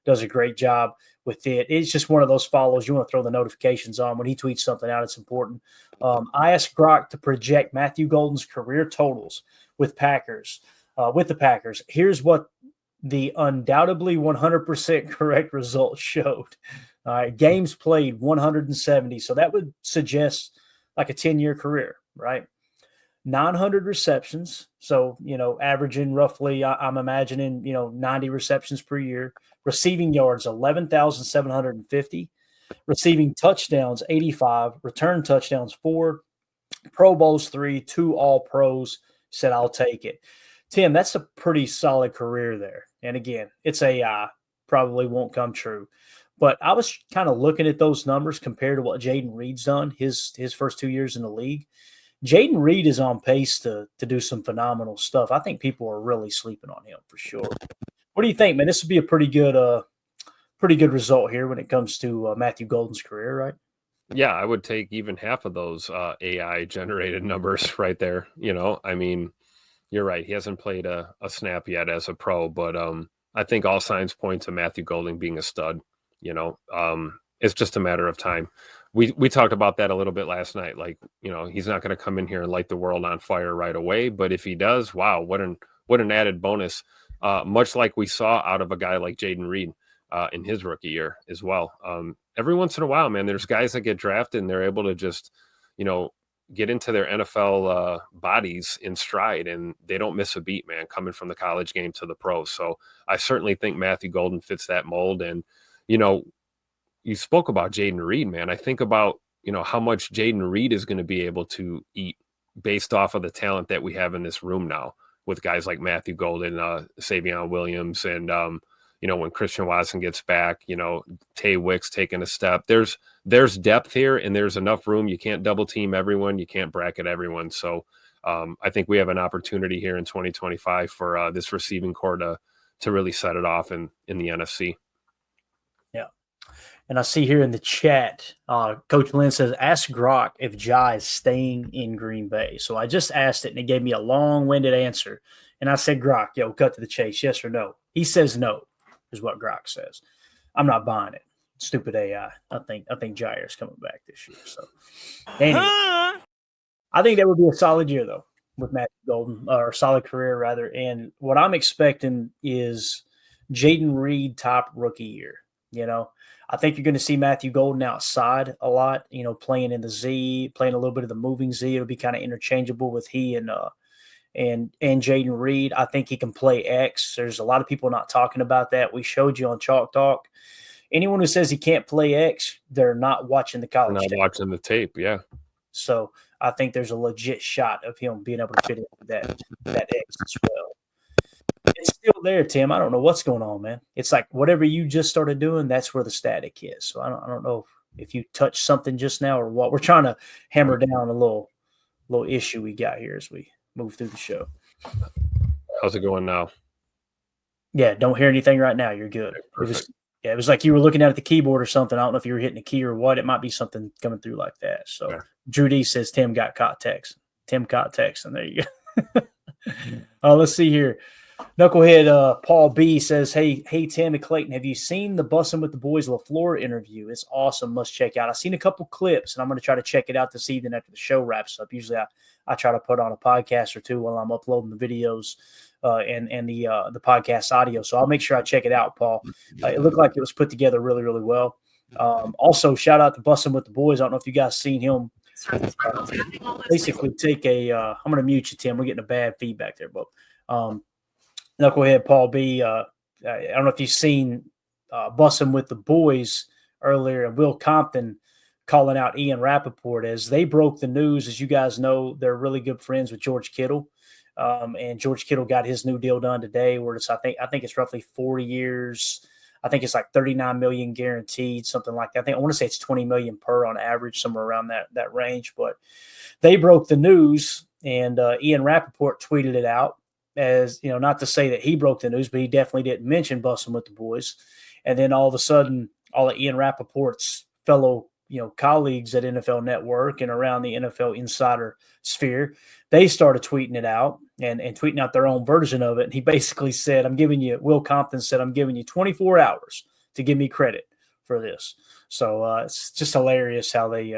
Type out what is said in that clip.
does a great job with it. It's just one of those follows. You want to throw the notifications on when he tweets something out. It's important. I asked Grok to project Matthew Golden's career totals with the Packers. Here's what the undoubtedly 100% correct result showed. All right, games played 170. So that would suggest like a 10-year career, right? 900 receptions. So, averaging roughly, I'm imagining, 90 receptions per year. Receiving yards, 11,750. Receiving touchdowns, 85. Return touchdowns, 4. Pro Bowls, 3. 2 All-Pros. Said, I'll take it. Tim, that's a pretty solid career there. And again, it's AI. Probably won't come true. But I was kind of looking at those numbers compared to what Jaden Reed's done his first 2 years in the league. Jaden Reed is on pace to do some phenomenal stuff. I think people are really sleeping on him for sure. What do you think, man? This would be a pretty good result here when it comes to Matthew Golden's career, right? Yeah, I would take even half of those AI generated numbers right there. I mean, you're right. He hasn't played a snap yet as a pro, but I think all signs point to Matthew Golden being a stud. It's just a matter of time. We talked about that a little bit last night. Like, he's not going to come in here and light the world on fire right away. But if he does, wow, what an added bonus. Much like we saw out of a guy like Jaden Reed in his rookie year as well. Every once in a while, man, there's guys that get drafted and they're able to just, get into their NFL bodies in stride, and they don't miss a beat, man, coming from the college game to the pros. So I certainly think Matthew Golden fits that mold. And, you spoke about Jaden Reed, man. I think about, how much Jaden Reed is going to be able to eat based off of the talent that we have in this room now with guys like Matthew Golden, Savion Williams, and, when Christian Watson gets back, Tay Wicks taking a step. There's depth here, and there's enough room. You can't double team everyone. You can't bracket everyone. So I think we have an opportunity here in 2025 for this receiving core to really set it off in the NFC. Yeah. And I see here in the chat, Coach Lynn says, ask Grok if Jai is staying in Green Bay. So I just asked it, and it gave me a long-winded answer. And I said, Grok, cut to the chase, yes or no? He says no, is what Grok says. I'm not buying it. Stupid AI. I think Jair's coming back this year. So anyway, I think that would be a solid year, though, with Matthew Golden, or solid career, rather. And what I'm expecting is Jaden Reed top rookie year. I think you're going to see Matthew Golden outside a lot, playing in the Z, playing a little bit of the moving Z. It'll be kind of interchangeable with he and Jaden Reed. I think he can play X. There's a lot of people not talking about that. We showed you on Chalk Talk. Anyone who says he can't play X, they're not watching the college tape. Not watching the tape, yeah. So I think there's a legit shot of him being able to fit into that X as well. It's still there, Tim. I don't know what's going on, man. It's like whatever you just started doing, that's where the static is. So I don't know if you touched something just now or what. We're trying to hammer down a little issue we got here as we move through the show. How's it going now? Yeah, don't hear anything right now. You're good. Okay, it was like you were looking at the keyboard or something. I don't know if you were hitting a key or what. It might be something coming through like that. So yeah. Drew D says Tim got caught text. Tim caught text, and there you go. Let's see here. Knucklehead Paul B says, hey Tim and Clayton, have you seen the Bussin' with the Boys LaFleur interview? It's awesome. Must check out. I've seen a couple clips, and I'm going to try to check it out this evening after the show wraps up. Usually I try to put on a podcast or two while I'm uploading the videos and the podcast audio. So I'll make sure I check it out, Paul. It looked like it was put together really, really well. Also, shout out to Bussin' with the Boys. I don't know if you guys seen him. Basically take I'm going to mute you, Tim. We're getting a bad feedback there, but Knucklehead Paul B. I don't know if you've seen Bussin' with the Boys earlier, and Will Compton calling out Ian Rappaport as they broke the news. As you guys know, they're really good friends with George Kittle, and George Kittle got his new deal done today, where it's I think it's roughly 40 years. I think it's like $39 million guaranteed, something like that. I want to say it's $20 million per on average, somewhere around that range. But they broke the news, and Ian Rappaport tweeted it out. As not to say that he broke the news, but he definitely didn't mention Bussin' with the Boys. And then all of a sudden, all of Ian Rappaport's fellow, colleagues at NFL Network and around the NFL insider sphere, they started tweeting it out. and tweeting out their own version of it. And he basically said, Will Compton said, I'm giving you 24 hours to give me credit for this. So it's just hilarious how they